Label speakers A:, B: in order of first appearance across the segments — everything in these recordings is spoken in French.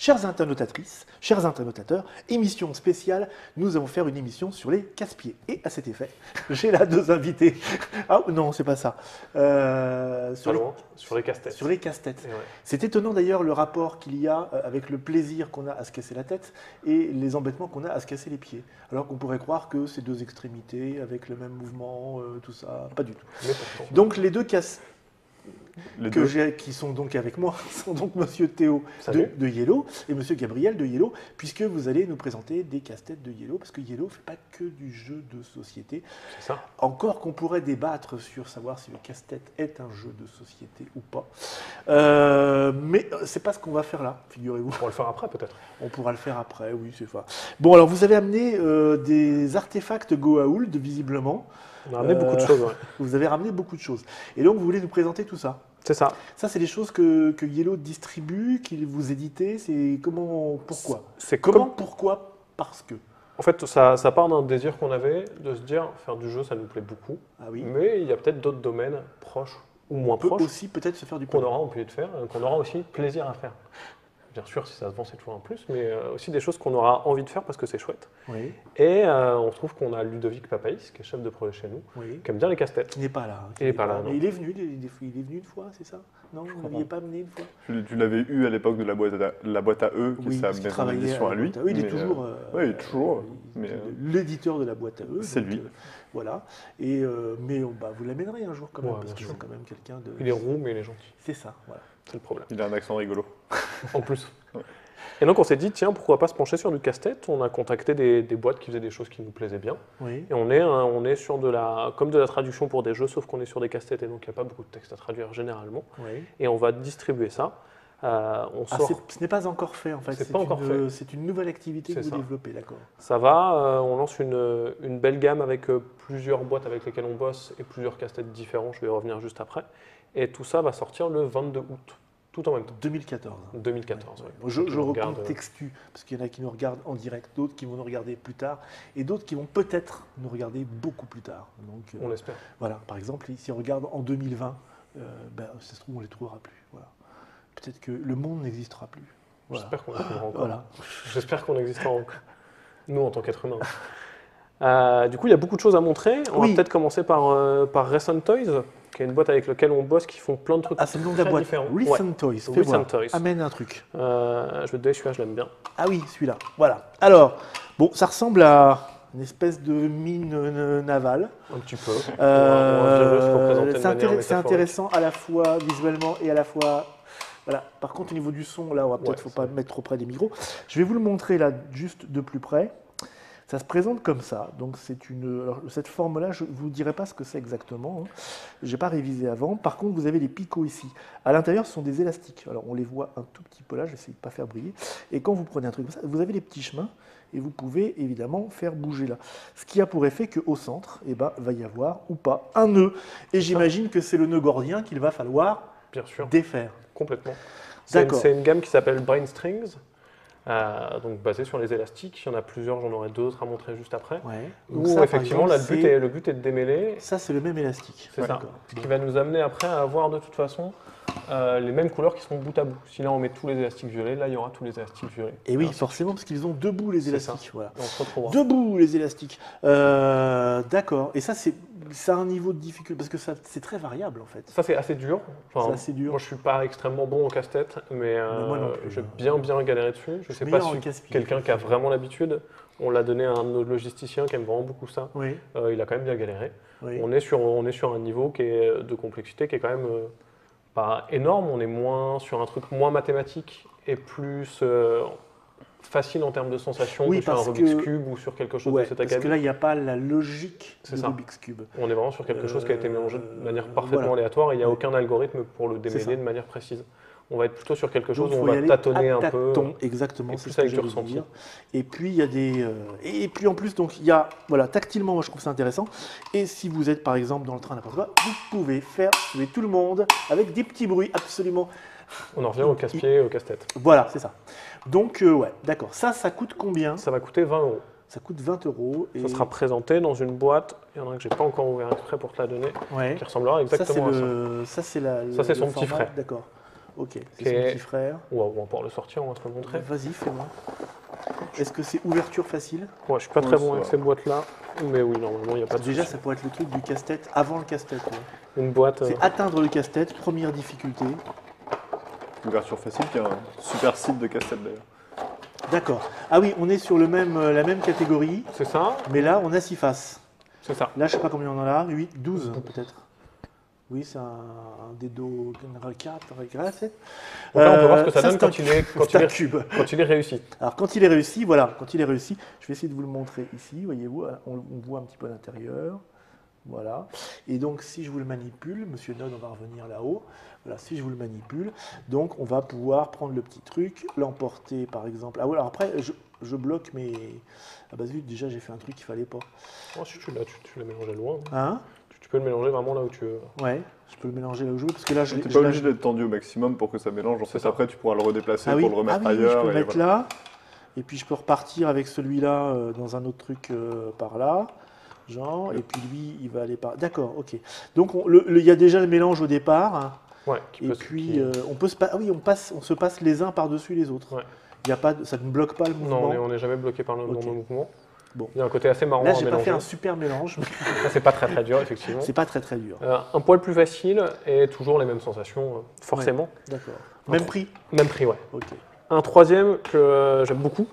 A: Chères internautatrices, chers internautateurs, émission spéciale, nous allons faire une émission sur les casse-pieds. Et à cet effet, j'ai là deux invités. Ah non, c'est pas ça.
B: Sur les casse-têtes.
A: Sur les casse-têtes.
B: Ouais.
A: C'est étonnant d'ailleurs le rapport qu'il y a avec le plaisir qu'on a à se casser la tête et les embêtements qu'on a à se casser les pieds. Alors qu'on pourrait croire que c'est deux extrémités avec le même mouvement, tout ça. Pas du tout.
B: Mais pourtant.
A: Donc les deux casse
C: Les deux.
A: qui sont donc avec moi sont donc Monsieur Théo
B: Salut.
A: de Yellow et Monsieur Gabriel de Yellow, puisque vous allez nous présenter des casse-têtes de Yellow, parce que Yellow ne fait pas que du jeu de société.
B: C'est ça.
A: Encore qu'on pourrait débattre sur savoir si le casse-tête est un jeu de société ou pas. Mais c'est pas ce qu'on va faire là, figurez-vous.
B: On pourra le faire après peut-être.
A: On pourra le faire après, oui, c'est ça. Bon, alors vous avez amené des artefacts Goa'uld, visiblement.
B: On a amené beaucoup de choses. Ouais.
A: Vous avez ramené beaucoup de choses. Et donc vous voulez nous présenter tout ça.
B: C'est ça.
A: Ça, c'est des choses que Yellow distribue, qu'il vous éditez. C'est comment, pourquoi
B: C'est
A: Comment,
B: comme.
A: pourquoi, parce que.
B: En fait, ça part d'un désir qu'on avait de se dire faire du jeu, ça nous plaît beaucoup.
A: Ah oui.
B: Mais il y a peut-être d'autres domaines proches ou moins
A: On peut
B: proches
A: aussi peut-être se faire du
B: qu'on
A: pognon.
B: aura envie de faire, qu'on aura aussi plaisir à faire. Bien sûr, si ça se vend, c'est toujours un plus, mais aussi des choses qu'on aura envie de faire parce que c'est chouette.
A: Oui,
B: Et on trouve qu'on a Ludovic Papaïs, qui est chef de projet chez nous,
A: oui.
B: qui aime bien les casse-têtes.
A: Qui n'est pas là.
B: Il n'est pas là, non.
A: Mais il est venu, il est venu une fois, c'est ça? Non, vous ne l'aviez pas amené une fois?
C: Tu l'avais eu à l'époque de la boîte à eux, qui est sa
A: parce qu'il
C: maison
A: travaillait
C: d'édition à
A: la
C: lui.
A: boîte à eux. Il est
C: mais,
A: toujours.
C: ouais, il est toujours.
A: il-
C: mais,
A: l'éditeur de la boîte à eux.
C: c'est
A: donc,
C: lui.
A: Voilà. Et, mais vous l'amènerez un jour quand même,
B: Ouais,
A: parce
B: bien
A: que
B: sûr.
A: c'est quand même quelqu'un de.
B: Il est roux, mais il est gentil.
A: C'est ça, voilà.
B: C'est le problème.
C: il a un accent rigolo.
B: En plus.
C: Ouais.
B: Et donc on s'est dit, tiens, pourquoi pas se pencher sur du casse-tête? On a contacté des boîtes qui faisaient des choses qui nous plaisaient bien.
A: Oui.
B: Et on est sur comme de la traduction pour des jeux, sauf qu'on est sur des casse-têtes et donc il n'y a pas beaucoup de texte à traduire généralement.
A: Oui.
B: Et on va distribuer ça. On
A: Ah,
B: sort.
A: ce n'est pas encore fait en fait.
B: C'est pas encore fait.
A: C'est une nouvelle activité que
B: C'est
A: vous
B: ça.
A: développez, d'accord.
B: Ça va, on lance une belle gamme avec plusieurs boîtes avec lesquelles on bosse et plusieurs casse-têtes différents, je vais y revenir juste après. Et tout ça va sortir le 22 août, tout en même temps,
A: 2014.
B: 2014. ouais.
A: Je
B: Donc, on regarde,
A: recontextue, parce qu'il y en a qui nous regardent en direct, d'autres qui vont nous regarder plus tard, et d'autres qui vont peut-être nous regarder beaucoup plus tard. Donc
B: on l'espère.
A: voilà, par exemple, si on regarde en 2020, ça se trouve, on ne les trouvera plus. Voilà. Peut-être que le monde n'existera plus. Voilà.
B: J'espère qu'on existera encore.
A: Voilà.
B: J'espère qu'on existera encore. Nous, en tant qu'être humain. Du coup, il y a beaucoup de choses à montrer. On
A: Oui.
B: va peut-être commencer par Recent Toys, qui est une boîte avec laquelle on bosse, qui font plein de trucs
A: Ah, c'est le nom de la
B: très
A: boîte.
B: différents.
A: Recent
B: Ouais.
A: Toys. Fais
B: Recent
A: voir.
B: Toys.
A: Amène un truc.
B: Je vais te donner celui-là, je l'aime bien.
A: Ah oui, celui-là. Voilà. Alors, bon, ça ressemble à une espèce de mine navale.
B: Un petit peu. On va un virus représenté de
A: C'est
B: manière métaphorique.
A: intéressant à la fois visuellement et à la fois. Voilà. Par contre, au niveau du son, là, on va peut-être,
B: Ouais,
A: faut pas mettre trop près des micros. Je vais vous le montrer là, juste de plus près. Ça se présente comme ça. Donc, alors, cette forme-là, je ne vous dirai pas ce que c'est exactement. Hein. Je n'ai pas révisé avant. Par contre, vous avez les picots ici. À l'intérieur, ce sont des élastiques. Alors, on les voit un tout petit peu là. J'essaie de ne pas faire briller. Et quand vous prenez un truc comme ça, vous avez les petits chemins. Et vous pouvez évidemment faire bouger là. Ce qui a pour effet qu'au centre, va y avoir ou pas un nœud. Et j'imagine que c'est le nœud gordien qu'il va falloir
B: Bien sûr,
A: défaire.
B: complètement.
A: D'accord.
B: C'est une gamme qui s'appelle Brain Strings, donc basée sur les élastiques. Il y en a plusieurs, j'en aurai d'autres à montrer juste après.
A: Ouais.
B: Où
A: Donc ça, par
B: effectivement, là,
A: exemple,
B: le but est de démêler.
A: ça, c'est le même élastique.
B: C'est ça.
A: D'accord.
B: Ce qui va nous amener après à avoir de toute façon les mêmes couleurs qui seront bout à bout. Si là on met tous les élastiques violets, là il y aura tous les élastiques violets.
A: Et oui,
B: Ainsi de
A: forcément, parce qu'ils ont debout les
B: C'est
A: élastiques. Voilà.
B: suite. On se retrouvera.
A: Debout les élastiques. D'accord. Et ça, c'est un niveau de difficulté, parce que c'est très variable en fait.
B: Ça c'est assez dur. Enfin,
A: C'est assez dur.
B: Moi je suis pas extrêmement bon au casse-tête, mais
A: moi non plus,
B: j'ai
A: hein.
B: bien galéré dessus. Je sais pas
A: meilleur en
B: si
A: casse-pied.
B: quelqu'un qui a vraiment l'habitude, on l'a donné à un de nos logisticiens qui aime vraiment beaucoup ça.
A: Oui.
B: Il a quand même bien galéré.
A: Oui.
B: On est sur un niveau qui est de complexité qui est quand même pas énorme. On est moins sur un truc moins mathématique et plus facile en termes de sensations
A: Oui,
B: que sur un
A: parce
B: Rubik's
A: que-
B: Cube ou sur quelque chose
A: Ouais,
B: de cet
A: parce que
B: acabit.
A: là, il n'y a pas la logique
B: C'est
A: de
B: ça.
A: Rubik's Cube.
B: On est vraiment sur quelque chose qui a été mélangé de manière parfaitement
A: voilà.
B: aléatoire et il n'y a aucun algorithme pour le
A: C'est ça.
B: démêler de manière précise. On va être plutôt sur quelque chose
A: Donc,
B: où on
A: faut y
B: va
A: aller
B: tâtonner
A: à
B: un peu.
A: tâtons, exactement,
B: et
A: c'est
B: plus
A: ce que
B: avec du
A: j'allais
B: ressenti.
A: dire. Et puis il y a et puis en plus donc il y a tactilement, moi je trouve ça intéressant. Et si vous êtes par exemple dans le train n'importe quoi, vous pouvez faire tuer tout le monde avec des petits bruits absolument.
B: On en revient au casse-pied et au casse-tête.
A: Voilà, c'est ça. Donc ouais, d'accord. Ça coûte combien?
B: Ça va coûter 20 €.
A: Ça coûte 20 €. Et...
B: Ça sera présenté dans une boîte, il y en a un que j'ai pas encore ouvert exprès pour te la donner,
A: Ouais.
B: qui ressemblera exactement à ça.
A: Ça c'est la.
B: Ça, c'est
A: le
B: son petit
A: format,
B: frère.
A: D'accord. Ok, c'est
B: Qui
A: son
B: est-
A: petit frère.
B: On va pouvoir le sortir, on va se le montrer.
A: Vas-y, fais-moi. Est-ce que c'est ouverture facile?
B: Ouais, je suis pas
C: Ouais,
B: très
C: ça
B: bon avec
C: va.
B: ces boîtes-là, mais oui, normalement, il n'y a pas de
A: Déjà,
B: souci.
A: ça pourrait être le truc du casse-tête avant le casse-tête. Ouais.
B: Une boîte.
A: C'est atteindre le casse-tête, première difficulté.
C: Ouverture facile, qui est un super site de casse-tête d'ailleurs.
A: D'accord. Ah oui, on est sur la même catégorie,
B: C'est ça,
A: mais là, on a 6 faces.
B: c'est ça.
A: Là, je sais pas combien on en a, 8, 12 peut-être. Oui, c'est un Dedo General 4,
B: Donc là, on peut voir ce que ça donne
A: c'est un
B: quand il est,
A: c'est un cube.
B: quand il est réussi.
A: Alors quand il est réussi, voilà, quand il est réussi, je vais essayer de vous le montrer ici, voyez-vous, on voit un petit peu l'intérieur, voilà. Et donc si je vous le manipule, Monsieur Nod, on va revenir là-haut, voilà, si je vous le manipule, donc on va pouvoir prendre le petit truc, l'emporter par exemple. Ah oui, alors après, je bloque mes... Ah bah zut, déjà j'ai fait un truc qu'il fallait pas.
B: Oh, si tu l'as mélangé loin.
A: Hein?
B: Tu peux le mélanger vraiment là où tu veux.
A: Ouais, je peux le mélanger là où je veux, parce que là je
C: Tu
A: l'ai...
C: n'es pas obligé d'être tendu au maximum pour que ça mélange. En fait,
B: ça.
C: après, tu pourras le redéplacer
A: Ah oui,
C: pour le remettre
A: oui,
C: ailleurs.
A: je peux le
C: et
A: mettre
C: voilà.
A: là, et puis je peux repartir avec celui-là dans un autre truc par là, genre, et puis lui, il va aller par... D'accord, ok. Donc il y a déjà le mélange au départ, hein,
B: Ouais, qui
A: et
B: peut
A: puis on peut se ah oui, on se passe les uns par-dessus les autres.
B: Ouais.
A: Il y a pas ça ne bloque pas le
B: Non,
A: mouvement.
B: on n'est jamais bloqué par le
A: Ok.
B: mouvement.
A: Bon.
B: Il y a un côté assez marrant
A: Là,
B: à
A: j'ai pas
B: mélanger.
A: fait un super mélange, mais
B: Ça, c'est pas très très dur, effectivement.
A: c'est pas très très dur.
B: Un poil plus facile et toujours les mêmes sensations, forcément.
A: D'accord.
B: Un
A: Même
B: tro-
A: prix.
B: Même prix, ouais.
A: Ok.
B: Un troisième que j'aime beaucoup,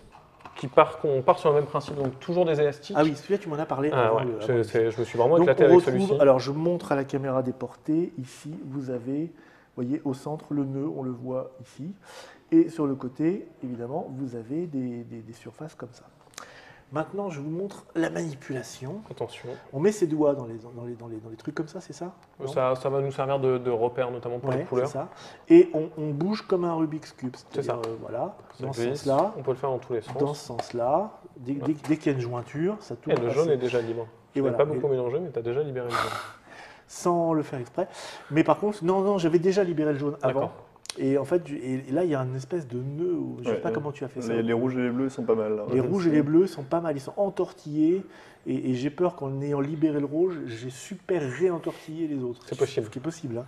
B: qu'on part sur le même principe, donc toujours des élastiques.
A: Ah oui, celui-là, tu m'en as parlé.
B: Ah
A: avant
B: ouais,
A: le- avant le-
B: je me suis vraiment
A: Donc
B: éclaté
A: on
B: avec
A: retrouve,
B: celui-ci.
A: alors je montre à la caméra déportée, ici vous avez, vous voyez au centre le nœud, on le voit ici, et sur le côté évidemment vous avez des surfaces comme ça. Maintenant je vous montre la manipulation.
B: Attention,
A: On met ses doigts dans les trucs comme ça, c'est ça? Non
B: ça va nous servir de repère, notamment pour les
A: Ouais, c'est
B: couleurs.
A: ça. Et on bouge comme un Rubik's Cube,
B: C'est ça.
A: voilà,
B: Ça
A: dans ce
B: glisse,
A: sens-là,
B: on peut le faire dans tous les
A: dans
B: sens.
A: ce sens-là, dès qu'il y a une jointure, ça tourne.
B: Et le jaune est déjà libre.
A: Et
B: Je n'ai
A: voilà.
B: pas beaucoup mélangé, mais tu as déjà libéré le jaune.
A: Sans le faire exprès. Mais par contre, non, j'avais déjà libéré le jaune avant.
B: D'accord.
A: Et en fait, et là, il y a une espèce de nœud. Je ne sais
C: Ouais,
A: pas comment tu as fait ça.
C: Les rouges et les bleus sont pas mal. Là.
A: Les rouges et les bleus sont pas mal. Ils sont entortillés. Et j'ai peur qu'en ayant libéré le rouge, j'ai super réentortillé les autres.
B: C'est possible.
A: Ce qui est possible. Hein.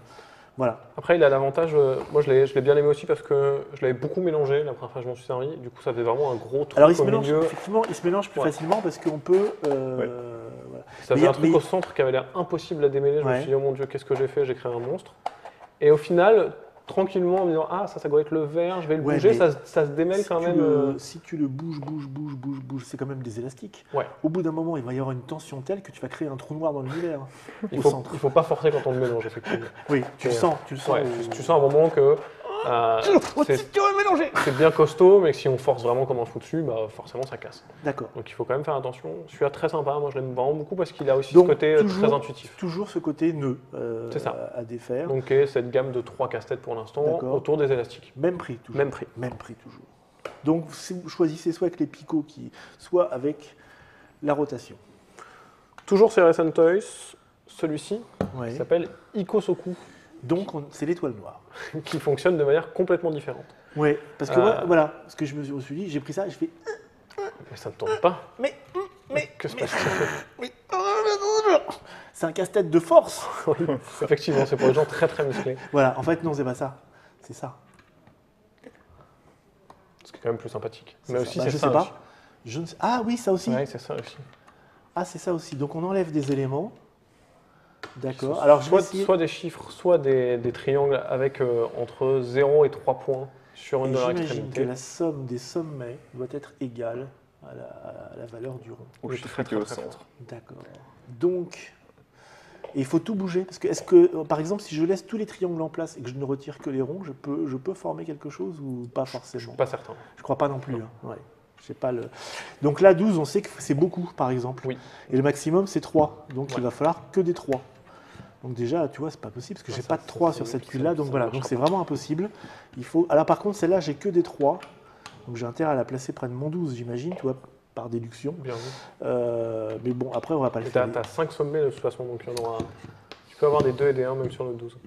A: Voilà.
B: Après, il a l'avantage, moi je l'ai bien aimé aussi parce que je l'avais beaucoup mélangé la première fois que je m'en suis servi. Du coup, ça faisait vraiment un gros truc
A: Alors, il se
B: au
A: mélange,
B: milieu.
A: effectivement, il se mélange plus
B: Ouais.
A: facilement parce qu'on peut. Voilà.
B: Ça
A: Mais
B: faisait
A: y a-
B: un truc
A: mais-
B: au centre qui avait l'air impossible à démêler. Je me
A: Ouais.
B: suis dit, oh mon dieu, qu'est-ce que j'ai fait? J'ai créé un monstre. Et au final, tranquillement, en me disant, ah, ça doit être le vert, je vais le
A: Ouais,
B: bouger,
A: mais
B: ça se démêle quand même.
A: Si tu le bouges, c'est quand même des élastiques.
B: Ouais.
A: Au bout d'un moment, il va y avoir une tension telle que tu vas créer un trou noir dans l'univers.
B: Il
A: au
B: faut,
A: centre.
B: il faut pas forcer quand on le mélange, effectivement.
A: Oui, tu le
B: Et,
A: sens.
B: Ouais, tu sens à un moment que c'est bien costaud, mais que si on force vraiment comme un fou dessus, bah, forcément ça casse.
A: D'accord.
B: Donc il faut quand même faire attention. Celui-là très sympa, moi je l'aime vraiment beaucoup parce qu'il a aussi
A: Donc,
B: ce côté
A: toujours-
B: très intuitif.
A: Toujours ce côté nœud
B: C'est ça.
A: à défaire.
B: Donc cette gamme de 3 casse-têtes pour l'instant
A: D'accord.
B: autour des élastiques.
A: Même prix toujours.
B: Même prix.
A: Même prix toujours. Donc si vous choisissez soit avec les picots, soit avec la rotation.
B: Toujours chez Recent Toys, celui-ci
A: Ouais.
B: s'appelle Ikosoku,
A: Donc c'est l'étoile noire.
B: qui fonctionne de manière complètement différente.
A: Oui, parce que moi, voilà, ce que je me suis dit, j'ai pris ça, je fais
B: Mais ça ne tourne pas.
A: mais
B: Que se passe-t-il?
A: mais- c'est un casse-tête de force.
B: Oui, effectivement, c'est pour les gens très très musclés.
A: Voilà, en fait non, c'est pas ça. C'est ça.
B: Ce qui est quand même plus sympathique.
A: C'est
B: Mais
A: ça.
B: aussi
A: Bah,
B: c'est
A: je
B: ça
A: sais pas.
B: aussi.
A: Je ne sais... Ah oui, ça aussi.
B: Ouais, c'est ça aussi.
A: Ah, c'est ça aussi. Donc on enlève des éléments. D'accord. Alors je vais essayer.
B: Soit des chiffres, soit des triangles avec entre 0 et 3 points sur une
A: Et
B: de leurs
A: j'imagine
B: extrémités.
A: que la somme des sommets doit être égale à la valeur du rond.
C: Au
B: Oui,
C: chiffre
B: très,
C: qui est au
B: très, très
C: centre.
A: D'accord. Donc, et il faut tout bouger. Parce que, est-ce que, par exemple, si je laisse tous les triangles en place et que je ne retire que les ronds, je peux former quelque chose ou pas forcément?
B: Pas certain.
A: Je crois pas non plus. Hein. Ouais. Je sais pas le... Donc là, 12, on sait que c'est beaucoup, par exemple.
B: Oui.
A: Et le maximum, c'est 3. Donc
B: Ouais.
A: il va falloir que des 3. Donc déjà, tu vois, c'est pas possible parce que
B: Ouais,
A: j'ai
B: ça-
A: pas de
B: ça-
A: 3
B: ça-
A: sur cette
B: ça-
A: pile-là. Donc
B: ça
A: voilà,
B: marchera
A: donc c'est
B: pas.
A: vraiment impossible. Il faut... Alors par contre, celle-là, j'ai que des 3. Donc j'ai intérêt à la placer près de mon 12, j'imagine, tu vois, par déduction.
B: Bien vu.
A: Mais bon, après, on va pas le
B: Et
A: faire.
B: t'as 5 sommets de toute façon, donc il y en aura. Tu peux avoir des 2 et des 1 même sur le 12.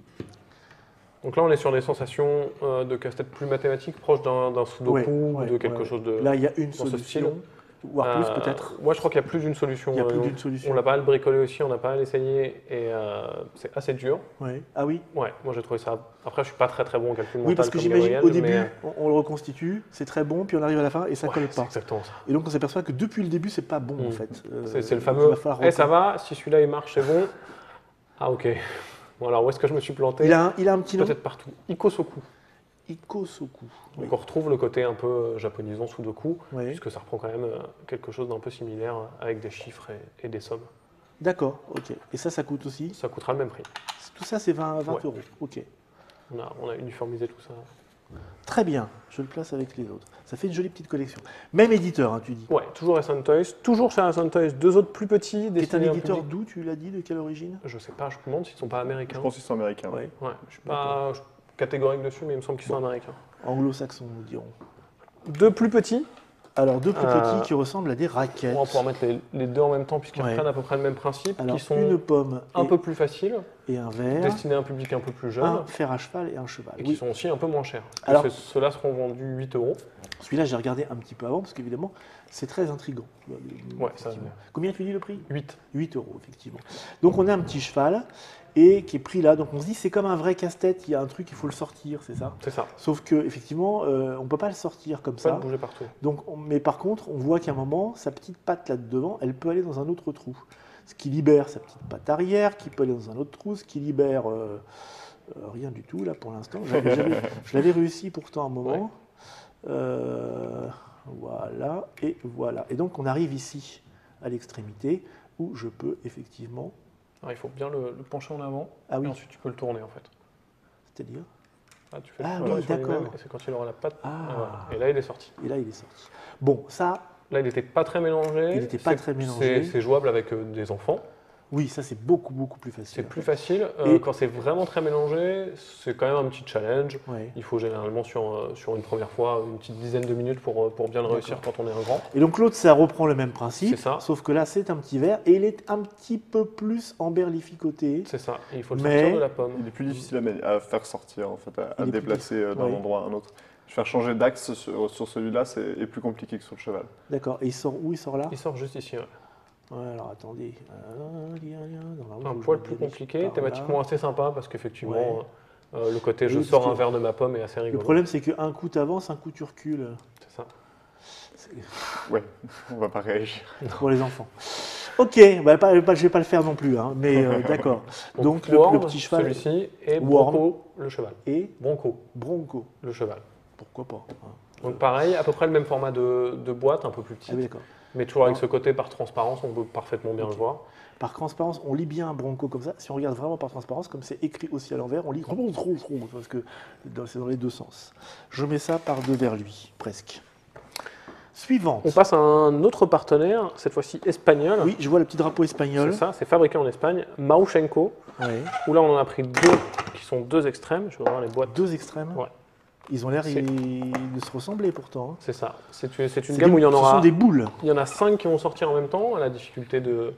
B: Donc là, on est sur des sensations de casse-tête plus mathématiques, proches d'un sudoku
A: Ouais,
B: ou
A: ouais,
B: de quelque
A: ouais.
B: chose de.
A: Là, il y a une
B: dans ce
A: solution. voire plus peut-être.
B: Moi, je crois qu'il y a plus d'une solution.
A: Il y a plus d'une solution.
B: On l'a pas mal bricolé aussi, on n'a pas mal essayé et c'est assez dur.
A: Ouais. Ah oui.
B: Ouais, moi j'ai trouvé ça. Après, je suis pas très très bon en calcul mental.
A: Oui, parce que
B: comme
A: j'imagine
B: Gabriel,
A: au début,
B: mais-
A: on le reconstitue, c'est très bon, puis on arrive à la fin et ça
B: Ouais,
A: colle
B: c'est
A: pas.
B: exactement ça.
A: Et donc on s'aperçoit que depuis le début, c'est pas bon en fait.
B: C'est le
A: il
B: fameux.
A: va falloir
B: Eh, ça va, si celui-là il marche, c'est bon. Ah, ok. Bon, alors où est-ce que je me suis planté?
A: Il a un petit nom.
B: Peut-être partout. Ikosoku.
A: Ikosoku. Oui.
B: Donc on retrouve le côté un peu japonisant Sudoku,
A: Ouais.
B: puisque ça reprend quand même quelque chose d'un peu similaire avec des chiffres et des sommes.
A: D'accord, ok. Et ça coûte aussi.
B: Ça coûtera le même prix.
A: Tout ça, c'est 20
B: Ouais.
A: euros. Ok.
B: On a uniformisé tout ça.
A: Très bien. Je le place avec les autres. Ça fait une jolie petite collection. Même éditeur, hein, tu dis.
B: Ouais, toujours Essence Toys. Toujours chez Essence Toys, deux autres plus petits.
A: Qui est un
B: destinés au
A: éditeur
B: public.
A: d'où, tu l'as dit, de quelle origine?
B: Je sais pas, je me demande s'ils sont pas américains.
C: Je pense qu'ils sont américains.
A: Ouais.
B: Ouais, je suis pas catégorique dessus, mais il me semble qu'ils sont américains.
A: Anglo-saxon, nous dirons.
B: Deux plus petits.
A: Alors, deux plus petits qui ressemblent à des raquettes.
B: On va pouvoir mettre les deux en même temps, puisqu'ils
A: Ouais.
B: reprennent à peu près le même principe,
A: Alors,
B: qui sont
A: une pomme
B: un peu plus faciles,
A: et un verre,
B: destinés à un public un peu plus jeune,
A: un fer à cheval et un cheval.
B: et qui
A: Oui.
B: sont aussi un peu moins chers.
A: Alors-
B: Ceux-là seront vendus 8 euros.
A: Celui-là, j'ai regardé un petit peu avant, parce qu'évidemment, c'est très intriguant.
B: Ouais, ça,
A: Effectivement. Combien tu dis le prix?
B: 8.
A: 8 euros, effectivement. Donc, on a un petit cheval, et qui est pris là. Donc, on se dit, c'est comme un vrai casse-tête, il y a un truc, il faut le sortir, c'est ça?
B: C'est ça.
A: Sauf que effectivement, on ne peut pas le sortir comme
B: Pas
A: ça.
B: de bouger partout.
A: Donc, mais par contre, on voit qu'à un moment, sa petite patte là-devant, elle peut aller dans un autre trou. Ce qui libère sa petite patte arrière, qui peut aller dans un autre trou, ce qui libère rien du tout là pour l'instant. Je l'avais réussi pourtant à un moment. Voilà, et voilà. Et donc, on arrive ici à l'extrémité où je peux effectivement.
B: Alors, il faut bien le pencher en avant,
A: Ah oui.
B: et ensuite tu peux le tourner en fait.
A: C'est-à-dire.
B: Là, tu fais
A: Ah
B: le tour
A: oui,
B: sur lui-même,
A: d'accord.
B: et c'est quand il aura la patte.
A: Ah.
B: Voilà. Et là, il est sorti.
A: Et là, il est sorti. Bon, ça,
B: Là, il n'était pas très mélangé.
A: Il n'était pas très mélangé.
B: C'est jouable avec des enfants.
A: oui, ça c'est beaucoup plus facile.
B: C'est plus facile.
A: Et-
B: Quand c'est vraiment très mélangé, c'est quand même un petit challenge.
A: Ouais.
B: Il faut généralement sur une première fois une petite dizaine de minutes pour bien le réussir quand on est un grand.
A: Et donc l'autre, ça reprend le même principe,
B: C'est ça.
A: sauf que là, c'est un petit verre et il est un petit peu plus emberlificoté.
B: C'est ça. Et il faut le
A: Mais-
B: sortir de la pomme.
C: Il est plus difficile à faire sortir, en fait, à
A: Il est plus
C: déplacer d'un
A: oui.
C: endroit à un autre. Faire changer d'axe sur celui-là, est plus compliqué que sur le cheval.
A: D'accord. Et il sort où? Il sort là?
B: Il sort juste ici. Ouais.
A: Ouais, alors attendez.
B: Un poil plus compliqué, thématiquement assez sympa parce qu'effectivement, le côté je
A: Oui,
B: sors
A: parce
B: un
A: que
B: verre de ma pomme est assez
A: Le
B: rigolo.
A: problème, c'est qu'un coup t'avances, un coup tu recules.
B: C'est ça.
C: Ouais, on va pas réagir.
A: Pour les enfants. Ok, bah, je vais pas le faire non plus, hein, mais d'accord. Donc le
B: Worm,
A: petit cheval
B: celui-ci, et
A: Worm.
B: Bronco, le cheval.
A: et
B: Bronco,
A: Bronco.
B: le cheval.
A: Pourquoi pas, hein.
B: Donc pareil, à peu près le même format de boîte, un peu plus
A: Ah
B: petite,
A: oui, d'accord.
B: mais toujours avec ce côté par transparence, on peut parfaitement bien le voir.
A: Par transparence, on lit bien un Bronco comme ça. Si on regarde vraiment par transparence, comme c'est écrit aussi à l'envers, on lit parce que c'est dans les deux sens. Je mets ça par devers lui, presque. Suivante.
B: On passe à un autre partenaire, cette fois-ci espagnol.
A: Oui, je vois le petit drapeau espagnol.
B: C'est ça, c'est fabriqué en Espagne, Mauchenko,
A: Ouais.
B: où là on en a pris deux qui sont deux extrêmes. Je vais voir les boîtes.
A: Deux extrêmes.
B: Ouais.
A: Ils ont l'air
B: C'est-
A: de se ressembler pourtant, hein.
B: C'est ça. C'est une
A: C'est
B: gamme où il y en
A: ce sont
B: aura.
A: des boules
B: Il y en a 5 qui vont sortir en même temps, à la difficulté de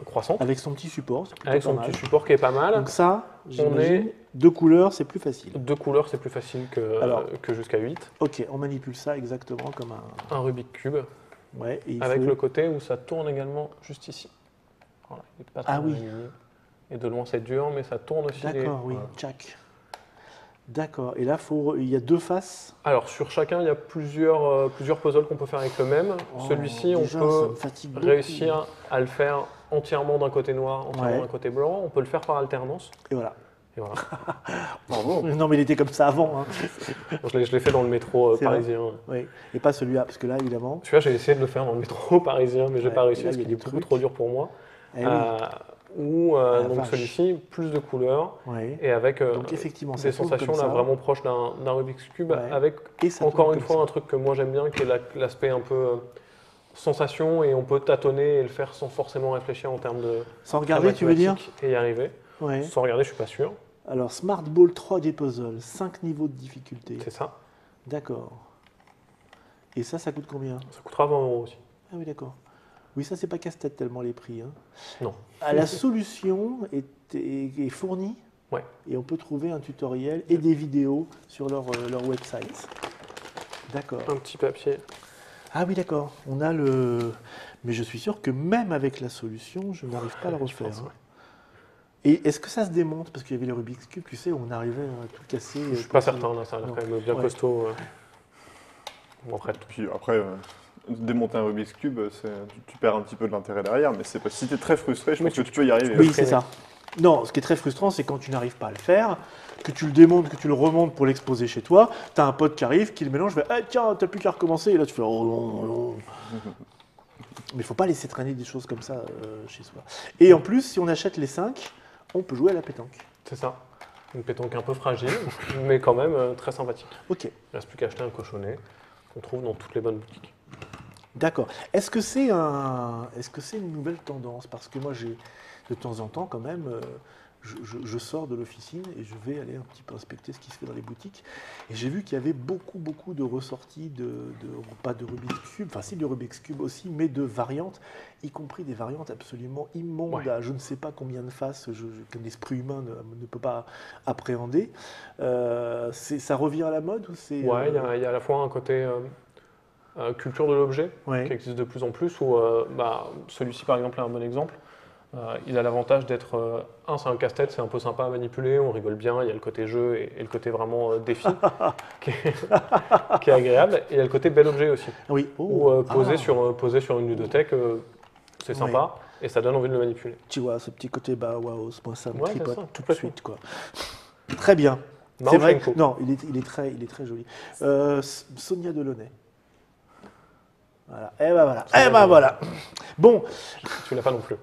B: croissante,
A: avec son petit support. c'est plutôt
B: avec son
A: pas mal.
B: petit support qui est pas mal.
A: Donc ça, j'imagine,
B: est-
A: deux couleurs, c'est plus facile.
B: Deux couleurs, c'est plus facile
A: Alors.
B: que jusqu'à 8.
A: Ok, on manipule ça exactement comme un.
B: Un Rubik Cube,
A: Ouais, et il
B: avec
A: faut-
B: le côté où ça tourne également juste ici. Voilà, il est pas
A: Ah
B: trop
A: oui.
B: aligné. Et de loin c'est dur, mais ça tourne aussi.
A: D'accord, oui,
B: Voilà.
A: tchac. D'accord, et là, il y a deux faces.
B: Alors sur chacun, il y a plusieurs puzzles qu'on peut faire avec le même.
A: Oh,
B: Celui-ci, on
A: déjà, ça
B: peut
A: me fatigue beaucoup.
B: réussir à le faire entièrement d'un côté noir, entièrement
A: Ouais.
B: d'un côté blanc. On peut le faire par alternance.
A: Et voilà.
B: Et voilà.
C: Bravo.
A: Non, mais il était comme ça avant. Hein.
B: Je l'ai fait dans le métro
A: C'est vrai.
B: parisien.
A: Oui. Et pas celui-là, parce que là, évidemment.
B: Celui-là, j'ai essayé de le faire dans le métro parisien, mais j'ai
A: Ouais,
B: pas réussi
A: et là,
B: parce
A: il y a
B: qu'il est
A: des
B: beaucoup
A: trucs.
B: trop dur pour moi.
A: Eh oui.
B: Donc
A: vache.
B: celui-ci, plus de couleurs
A: Ouais.
B: et avec
A: Donc effectivement, ça
B: des
A: tourne
B: sensations
A: comme
B: là
A: ça.
B: vraiment proches d'un Rubik's Cube,
A: Ouais.
B: avec
A: Et ça
B: encore
A: tourne
B: une
A: comme
B: fois
A: ça.
B: un truc que moi j'aime bien, qui est l'aspect un peu sensation, et on peut tâtonner et le faire sans forcément réfléchir en termes de
A: Sans regarder, tu veux dire?
B: mathématiques et y arriver.
A: Ouais.
B: Sans regarder, je suis pas sûr.
A: Alors, Smart Ball 3D Puzzle, 5 niveaux de difficulté.
B: C'est ça.
A: D'accord. Et ça coûte combien?
B: Ça coûtera 20 € aussi.
A: Ah oui, d'accord. Oui, ça, c'est pas casse-tête tellement les prix, hein.
B: Non.
A: Ah, la solution est fournie.
B: Ouais.
A: Et on peut trouver un tutoriel et des vidéos sur leur website. D'accord.
B: Un petit papier
A: Ah oui, d'accord. On a le. Mais je suis sûr que même avec la solution, je n'arrive pas à le
B: Je
A: refaire.
B: pense,
A: Hein.
B: ouais.
A: Et est-ce que ça se démonte? Parce qu'il y avait les Rubik's Cube, tu sais, où on arrivait à tout casser.
B: Je suis pas certain, là, ça a l'air
A: Non.
B: quand même bien
A: Ouais.
B: costaud. Bon, après,
C: Puis après, démonter un Rubik's Cube, tu perds un petit peu de l'intérêt derrière, mais c'est pas, si tu es très frustré, je
B: Mais
C: pense que tu peux y arriver.
A: Oui, c'est ça. Non, ce qui est très frustrant, c'est quand tu n'arrives pas à le faire, que tu le démontes, que tu le remontes pour l'exposer chez toi, tu as un pote qui arrive, qui le mélange, fait ah, tiens, t'as plus qu'à recommencer, et là tu fais oh non, non. Mais il faut pas laisser traîner des choses comme ça chez soi. Et en plus, si on achète les 5, on peut jouer à la pétanque.
B: c'est ça. Une pétanque un peu fragile, mais quand même très sympathique.
A: Ok,
B: Il ne reste plus qu'à acheter un cochonnet qu'on trouve dans toutes les bonnes boutiques.
A: d'accord. Est-ce que c'est une nouvelle tendance? Parce que moi, j'ai de temps en temps, quand même, je sors de l'officine et je vais aller un petit peu inspecter ce qui se fait dans les boutiques. Et j'ai vu qu'il y avait beaucoup de ressorties pas de Rubik's Cube, enfin si de Rubik's Cube aussi, mais de variantes, y compris des variantes absolument immondes
B: Ouais.
A: à je ne sais pas combien de faces qu'un esprit humain ne peut pas appréhender. Ça revient à la mode ou c'est
B: Ouais, il y a à la fois un côté culture de l'objet
A: ouais.
B: qui existe de plus en plus, où celui-ci par exemple est un bon exemple. Il a l'avantage d'être, c'est un casse-tête, c'est un peu sympa à manipuler, on rigole bien, il y a le côté jeu et le côté vraiment défi qui est agréable, et il y a le côté bel objet aussi,
A: Oui.
B: où
A: Oh.
B: poser
A: Ah.
B: sur une ludothèque, c'est sympa, et ça donne envie de le manipuler.
A: Tu vois, ce petit côté waouh, moi ça me
B: Ouais, c'est
A: tripote
B: ça,
A: tout de
B: complètement.
A: suite, quoi. Très bien. C'est vrai.
B: Marushenko.
A: Non, il est très joli. Sonia Delaunay. Voilà. Et ben voilà.
B: Sonia
A: Et ben
B: Delaunay.
A: voilà. Bon,
B: Tu l'as pas non plus.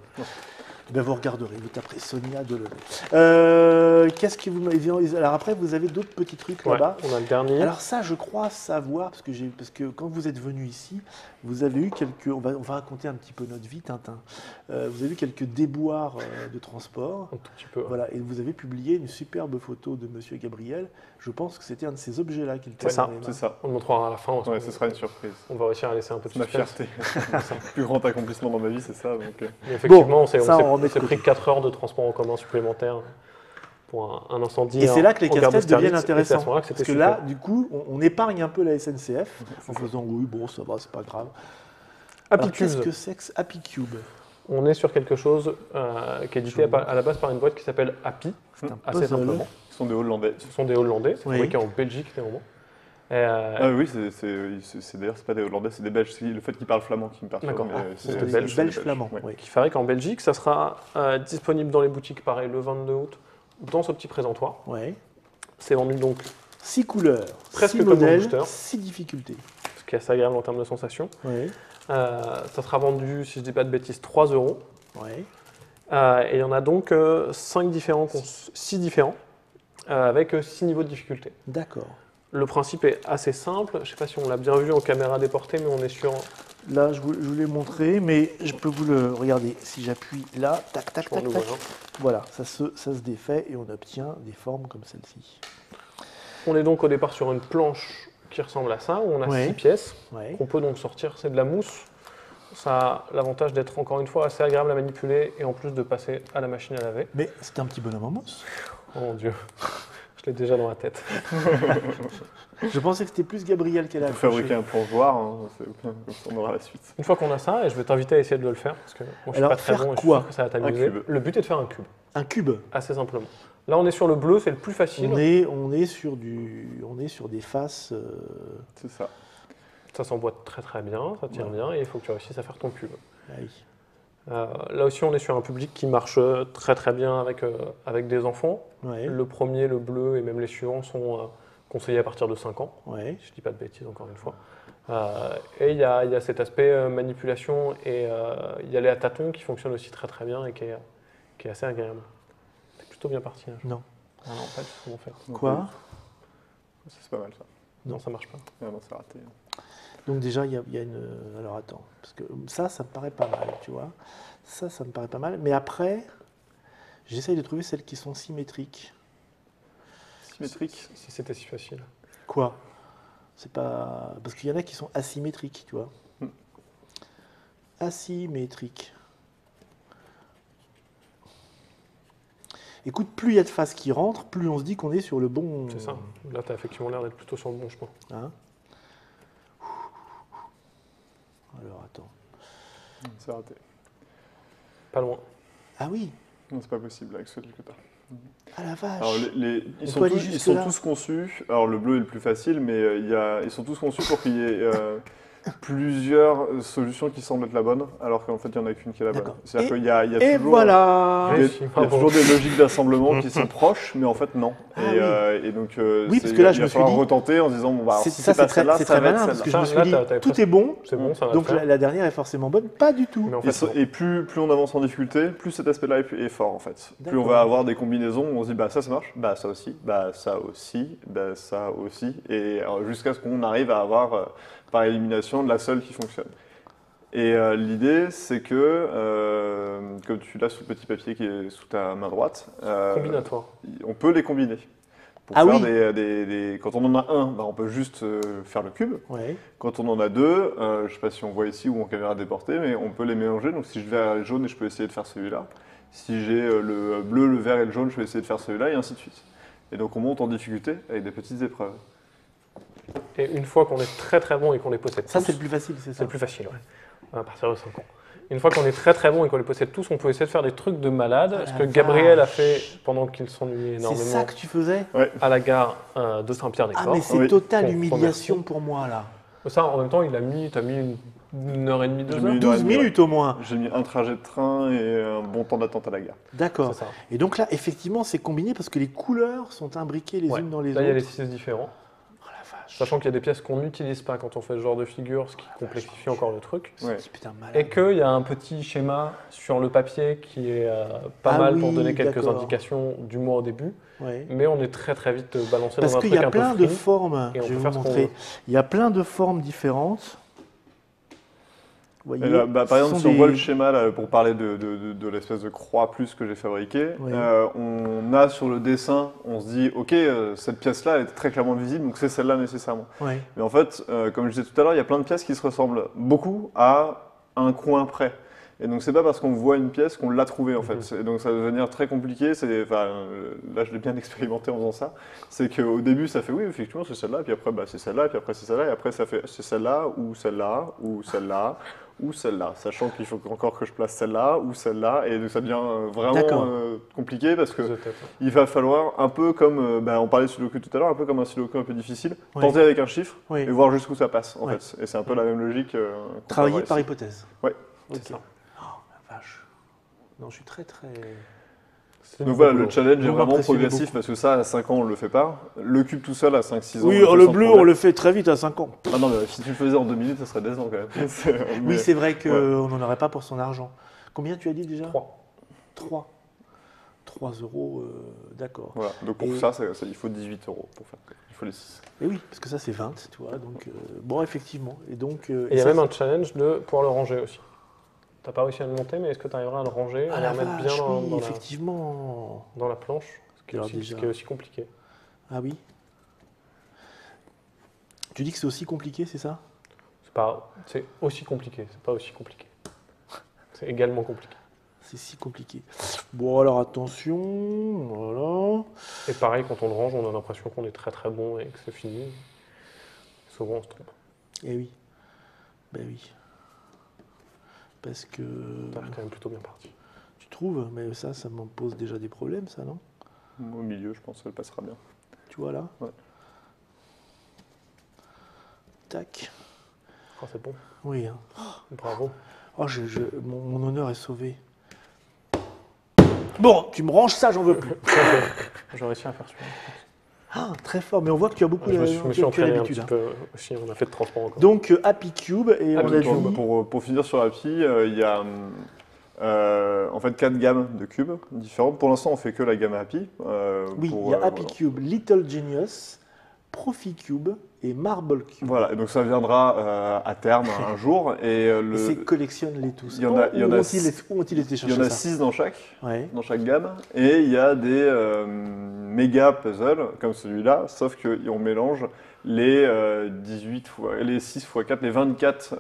A: ben vous regarderez, vous taperez Sonia Delaunay. Qu'est-ce que vous m'avez dit? Alors après, vous avez d'autres petits trucs
B: Ouais,
A: là-bas.
B: on a le dernier.
A: Alors ça, je crois savoir, parce que quand vous êtes venu ici, vous avez eu quelques... On va raconter un petit peu notre vie, Tintin. Vous avez eu quelques déboires de transport.
B: Un tout petit peu.
A: Voilà, et vous avez publié une superbe photo de Monsieur Gabriel. Je pense que c'était un de ces objets-là qu'il
B: C'est ça,
A: tenait dans les mains.
C: C'est ça.
B: On le montrera à la fin. parce
C: Ouais,
B: qu'on-
C: ce sera une surprise.
B: On va réussir à laisser un peu de
C: C'est ma
B: suspense.
C: fierté. Le plus grand accomplissement dans ma vie, c'est ça. Donc,
B: Mais effectivement,
A: Bon,
B: on s'est
A: ça, on remet de
B: pris
A: côté.
B: 4 heures de transport en commun supplémentaire pour un incendie.
A: Et c'est là que les
B: en gare
A: casse-têtes deviennent
B: d'Austerlitz, et c'est à
A: intéressants.
B: ce moment-là que
A: Parce
B: c'était
A: que
B: super.
A: là, du coup, on épargne un peu la SNCF en faisant oui, bon, ça va, c'est pas grave.
B: Happy
A: Alors, qu'est-ce
B: Cubes.
A: que c'est que ce Happy Cube?
B: On est sur quelque chose qui est édité
A: Je vois.
B: à la base par une boîte qui s'appelle Happy,
A: C'est un
B: assez
A: puzzle.
B: simplement.
C: ce sont des Hollandais.
B: Ce sont des Hollandais, c'est
A: Oui.
B: fabriqué en Belgique néanmoins.
C: Ah oui, d'ailleurs, c'est pas des Hollandais, c'est des Belges. C'est le fait qu'ils parlent flamand qui me perturbe.
B: D'accord.
C: mais
B: Ah,
C: c'est
B: c'est
C: des
B: des
C: Belges, c'est des
A: Belges flamands.
C: Ouais.
A: Oui.
B: qui fabrique en Belgique. Ça sera disponible dans les boutiques, pareil, le 22 août, dans ce petit présentoir.
A: Ouais.
B: C'est vendu donc,
A: 6 couleurs,
B: Presque
A: 6
B: comme dans
A: modèles,
B: Booster.
A: 6 difficultés.
B: ce qui est assez agréable en termes de sensation.
A: Ouais.
B: Ça sera vendu, si je dis pas de bêtises, 3 €.
A: Ouais.
B: Et il y en a donc 6 différents, avec 6 niveaux de difficulté.
A: D'accord.
B: Le principe est assez simple. Je ne sais pas si on l'a bien vu en caméra déportée, mais on est sur.
A: Là, je vous l'ai montré, mais je peux vous le regarder. Si j'appuie là, tac, tac,
B: On
A: tac,
B: le
A: tac.
B: voit, hein.
A: Voilà, ça se défait et on obtient des formes comme celle-ci.
B: On est donc au départ sur une planche qui ressemble à ça, où on a
A: Ouais.
B: 6 pièces
A: Ouais.
B: qu'on peut donc sortir. C'est de la mousse. Ça a l'avantage d'être encore une fois assez agréable à manipuler et en plus de passer à la machine à laver.
A: Mais c'est un petit bonhomme en mousse.
B: Oh mon Dieu, je l'ai déjà dans la tête.
A: Je pensais que c'était plus Gabriel qu'elle a
C: On peut fabriquer un plongeoir, hein, on aura la suite.
B: Une fois qu'on a ça, et je vais t'inviter à essayer de le faire, parce que moi je suis
A: Alors,
B: pas très
A: faire
B: bon et je suis
A: quoi?
B: sûr que ça va
C: Un
B: t'amuser.
C: cube.
B: Le but est de faire un cube,
A: Un cube.
B: assez simplement. Là on est sur le bleu, c'est le plus facile.
A: On est sur des faces.
C: C'est ça.
B: Ça s'emboîte très très bien, ça tient
A: Ouais.
B: bien, et il faut que tu réussisses à faire ton cube.
A: Ah oui.
B: Là aussi on est sur un public qui marche très très bien avec des enfants.
A: Ouais.
B: Le premier, le bleu et même les suivants sont conseillés à partir de 5 ans.
A: Ouais.
B: Je ne dis pas de bêtises encore une fois. Et il y a cet aspect manipulation et y aller à tâtons qui fonctionne aussi très très bien et qui est assez agréable. T'es plutôt bien parti. Hein, je
A: Non.
B: crois. Ah non, pas du tout en fait.
C: Donc,
A: Quoi?
C: ça, c'est pas mal ça.
B: Non, ça marche pas.
C: Ah non, c'est raté.
A: Donc déjà, il y a une... Alors attends, parce que ça me paraît pas mal, tu vois. Ça me paraît pas mal. Mais après, j'essaye de trouver celles qui sont symétriques.
C: Symétrique.
B: Si c'était si facile.
A: Quoi? C'est pas... Parce qu'il y en a qui sont asymétriques, tu vois.
C: Hmm.
A: Asymétriques. Écoute, plus il y a de faces qui rentrent, plus on se dit qu'on est sur le bon...
B: C'est ça. Là, tu as effectivement l'air d'être plutôt sur le bon chemin.
A: Hein.
C: C'est raté.
B: Pas loin.
A: Ah oui.
C: Non, c'est pas possible avec celui que tu as.
A: Ah la vache.
C: Alors,
A: On peut aller
C: ils sont
A: jusque-là.
C: tous conçus. Alors, le bleu est le plus facile, mais ils sont tous conçus pour qu'il y ait plusieurs solutions qui semblent être la bonne, alors qu'en fait, il n'y en a qu'une qui est la bonne.
A: D'accord.
C: C'est-à-dire qu'il y a
A: Et
C: toujours.
A: voilà.
B: Oui.
C: Il y a toujours des logiques d'assemblement qui sont proches, mais en fait non.
A: Ah
C: Et donc,
A: Oui, parce que là, je
C: il va
A: me suis
C: falloir
A: dit-
C: retenter en se disant, bon, bah, alors,
A: C'est-
C: si
A: ça,
C: c'est pas
A: c'est très,
C: celle-là,
A: c'est
C: ça
A: très
C: va être
A: malin parce que
C: celle-là.
A: je me
B: Ça,
A: suis
B: là,
A: dit,
B: t'as
A: tout
B: presque-
A: est bon,
B: C'est bon, ça va
A: donc
B: le faire.
A: la dernière est forcément bonne. Pas du tout.
B: Mais en fait, non.
C: Et plus on avance en difficulté, plus cet aspect-là est fort en fait. Plus on
A: D'accord.
C: va avoir des combinaisons où on se dit bah ça marche, bah ça aussi, bah ça aussi, bah ça aussi, et jusqu'à ce qu'on arrive à avoir par élimination la seule qui fonctionne. Et l'idée c'est que, comme tu l'as sous le petit papier qui est sous ta main droite,
B: Combinatoire.
C: on peut les combiner. Pour
A: Ah
C: faire
A: oui.
C: quand on en a un, bah, on peut juste faire le cube.
A: Ouais.
C: Quand on en a deux, je ne sais pas si on voit ici ou en caméra déportée, mais on peut les mélanger. Donc si je vais à le jaune, je peux essayer de faire celui-là. Si j'ai le bleu, le vert et le jaune, je vais essayer de faire celui-là, et ainsi de suite. Et donc on monte en difficulté avec des petites épreuves.
B: Et une fois qu'on est très très bon et qu'on les possède
A: Ça,
B: tous,
A: c'est le plus facile, c'est
B: c'est
A: ça.
B: le plus facile, ouais. À partir de 5 ans. Une fois qu'on est très très bon et qu'on les possède tous, on peut essayer de faire des trucs de malade.
A: Ah
B: Ce
A: la
B: que Gabriel a
A: vache.
B: fait pendant qu'il s'ennuyait
A: C'est
B: énormément
A: ça que tu faisais.
B: à la gare de
A: Ah,
B: Saint-Pierre-des-Corps.
A: mais c'est
C: Oui.
A: totale
B: Bon,
A: humiliation
B: remercie.
A: pour moi, là.
B: Ça, en même temps, t'as mis une heure et demie, 2
C: J'ai
B: heures.
C: mis une
A: 12
C: heure et demie,
A: minutes au moins.
C: J'ai mis un trajet de train et un bon temps d'attente à la gare.
A: D'accord.
B: C'est ça.
A: Et donc là, effectivement, c'est combiné parce que les couleurs sont imbriquées les
B: Ouais.
A: unes dans les
B: Là, il y a les
A: autres.
B: 6 différents.
A: Oh la vache.
B: Sachant qu'il y a des pièces qu'on n'utilise pas quand on fait ce genre de figure, ce qui complexifie encore le truc.
C: Ouais.
A: C'est putain malade.
B: Et qu'il y a un petit schéma sur le papier qui est pas
A: Ah
B: mal pour
A: oui,
B: donner quelques
A: d'accord.
B: indications du mot au début.
A: Ouais.
B: Mais on est très très vite balancé
A: Parce
B: dans un
A: qu'il
B: truc
A: y a
B: un peu
A: plein de
B: free.
A: formes.
B: et on
A: Je
B: peut
A: vais
B: faire
A: vous
B: ce qu'on
A: montrer.
B: veut.
A: Il y a plein de formes différentes. Vous voyez,
C: Et là, bah, par
A: ce
C: exemple,
A: sont
C: si on voit
A: des-
C: le schéma là, pour parler de l'espèce de croix plus que j'ai fabriqué,
A: Oui.
C: on a sur le dessin, on se dit, ok, cette pièce-là elle est très clairement visible, donc c'est celle-là nécessairement.
A: Ouais.
C: Mais en fait, comme je disais tout à l'heure, il y a plein de pièces qui se ressemblent beaucoup à un coin près. Et donc c'est pas parce qu'on voit une pièce qu'on l'a trouvée en fait. Et donc ça va devenir très compliqué. Là je l'ai bien expérimenté en faisant ça. C'est qu'au début ça fait oui effectivement c'est celle-là, puis après bah, c'est celle-là, puis après c'est celle-là, et après ça fait c'est celle-là ou celle-là ou celle-là ou celle-là. Sachant qu'il faut encore que je place celle-là ou celle-là, et donc ça devient
A: D'accord.
C: vraiment compliqué parce que
B: Prise de tête.
C: il va falloir un peu comme on parlait de Sudoku tout à l'heure, un peu comme un Sudoku un peu difficile,
A: Ouais.
C: tenter avec un chiffre
A: Oui.
C: et voir jusqu'où ça passe en
A: Ouais.
C: fait. Et c'est un peu la même logique. qu'on peut
A: Travailler
C: avoir
A: par
C: ici.
A: hypothèse.
C: Ouais.
A: Ok.
B: C'est ça.
A: Oh la vache. Non, je suis très très.
B: C'est
C: Donc
B: du
C: voilà,
B: boulot.
C: le challenge est
A: Vous
C: vraiment
A: m'impressionnez
C: progressif
A: beaucoup.
C: parce que ça, à 5 ans, on ne le fait pas. Le cube tout seul, à 5-6 ans.
A: Oui,
C: on le fait
A: le
C: sans
A: bleu,
C: problème.
A: on le fait très vite à 5 ans.
C: Ah non, mais si tu le faisais en 2 minutes, ça serait décevant quand même.
A: Oui,
C: Mais-
A: c'est vrai qu'on
C: ouais.
A: n'en aurait pas pour son argent. Combien tu as dit déjà
B: 3.
A: 3. 3 euros, d'accord.
C: Voilà, donc pour
A: Et-
C: ça, il faut 18 € pour faire. Il faut les 6.
A: Et oui, parce que ça c'est 20, tu vois. Donc, bon, effectivement. Et donc,
B: Et il y a
A: ça,
B: même un challenge de pouvoir le ranger aussi. T'as pas réussi à le monter, mais est-ce que tu arriveras à le ranger,
A: Ah
B: à
A: la
B: le remettre bien
A: vache, oui,
B: dans
A: effectivement.
B: la planche, ce qui est
A: Alors
B: aussi,
A: déjà-
B: ce qui est aussi compliqué.
A: Ah oui. Tu dis que c'est aussi compliqué, c'est ça?
B: C'est aussi compliqué, c'est pas aussi compliqué. C'est également compliqué.
A: C'est si compliqué. Bon, alors attention, voilà.
B: Et pareil, quand on le range, on a l'impression qu'on est très très bon et que c'est fini. Souvent, on se trompe.
A: Eh oui. Ben oui. Parce que.
B: T'as l'air quand même plutôt bien parti.
A: Tu trouves? Mais ça me pose déjà des problèmes, ça, non?
C: Au milieu, je pense que ça passera bien.
A: Tu vois là?
C: Ouais.
A: Tac.
B: Ah, c'est bon,
A: Oui. Hein.
B: bravo.
A: Oh, mon honneur est sauvé. Bon, tu me ranges ça, j'en veux plus.
B: J'ai réussi à faire celui-là.
A: Ah, très fort, mais on voit que tu as beaucoup
B: Je me suis
A: tu as
B: entraîné un
A: l'habitude,
B: petit
A: hein.
B: peu aussi, on a fait de transport encore.
A: Donc, Happy Cube, et on a
B: Happy
A: dit.
B: Cube.
C: Pour finir sur Happy, il y a en fait 4 gammes de cubes différentes. Pour l'instant, on fait que la gamme Happy.
A: Oui,
C: pour,
A: il y a Happy
C: voilà.
A: Cube, Little Genius, Profi Cube et Marble Cube.
C: Voilà, et donc ça viendra à terme un jour. Et
A: Et c'est collectionne-les tous.
C: il y en a- il y en a
A: Où ont-ils été
C: il y
A: chercher
C: en a
A: ça?
C: 6 dans chaque
A: Ouais.
C: et il y a des méga puzzles comme celui-là, sauf qu'on mélange les 6 x 4, les 24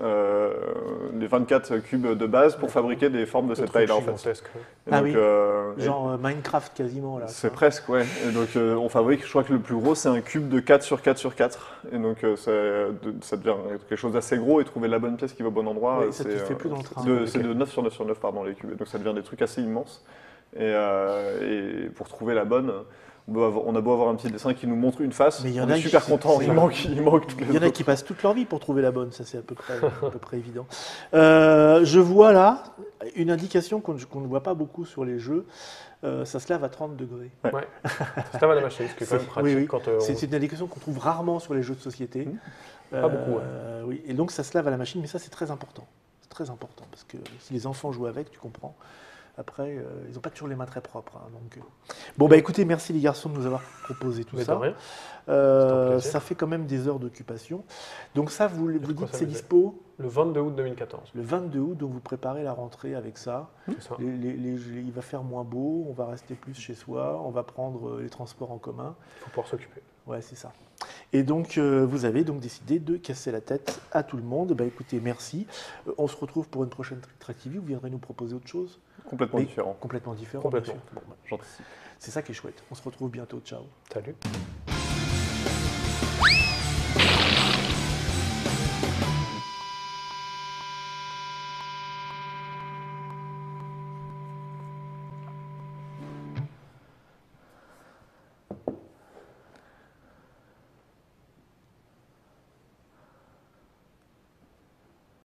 C: cubes de base pour fabriquer des formes de cette taille-là en fait.
B: Gigantesque, ouais.
C: Et
A: Ah
C: donc,
A: oui. Genre Minecraft quasiment là.
C: c'est presque, ouais. Et donc on fabrique, je crois que le plus gros c'est un cube de 4 sur 4 sur 4. Et donc ça devient quelque chose d'assez gros et trouver la bonne pièce qui va au bon endroit.
A: Oui, ça tu fais plus dans le train.
C: C'est de 9 sur 9 sur 9 pardon, les cubes. Et donc ça devient des trucs assez immenses. Et pour trouver la bonne, on a beau avoir un petit dessin qui nous montre une face,
A: Mais il y en
C: on
A: a
C: est super
A: qui-
C: content, il manque toutes les
A: Il y en a
C: autres.
A: qui passent toute leur vie pour trouver la bonne, ça c'est à peu près évident. Je vois là une indication qu'on ne voit pas beaucoup sur les jeux, ça se lave à 30 degrés.
B: Ouais. Ça va la machine, ce qui est quand même pratique
A: Oui, oui.
B: quand
A: C'est une indication qu'on trouve rarement sur les jeux de société.
B: Pas beaucoup,
A: Oui. Et donc ça se lave à la machine, mais ça c'est très important. C'est très important, parce que si les enfants jouent avec, tu comprends. Après, ils n'ont pas toujours les mains très propres. Hein, donc, Bon, bah écoutez, merci les garçons de nous avoir proposé tout
B: Mais de
A: ça.
B: rien. un plaisir.
A: Ça fait quand même des heures d'occupation. Donc ça, vous
B: quoi
A: dites
B: ça
A: c'est
B: faisait
A: dispo
B: Le 22 août 2014.
A: le 22 août, donc vous préparez la rentrée avec ça.
B: C'est ça.
A: Il va faire moins beau, on va rester plus chez soi, on va prendre les transports en commun.
B: Il faut pouvoir s'occuper.
A: Ouais, c'est ça. Et donc, vous avez donc décidé de casser la tête à tout le monde. Bah, écoutez, merci. On se retrouve pour une prochaine Track TV. Vous viendrez nous proposer autre chose
C: Complètement
A: Mais
C: différent,
A: Complètement différent.
B: Complètement.
A: bien sûr. Bon, bah,
C: j'anticipe.
A: c'est ça qui est chouette. On se retrouve bientôt. Ciao.
B: Salut.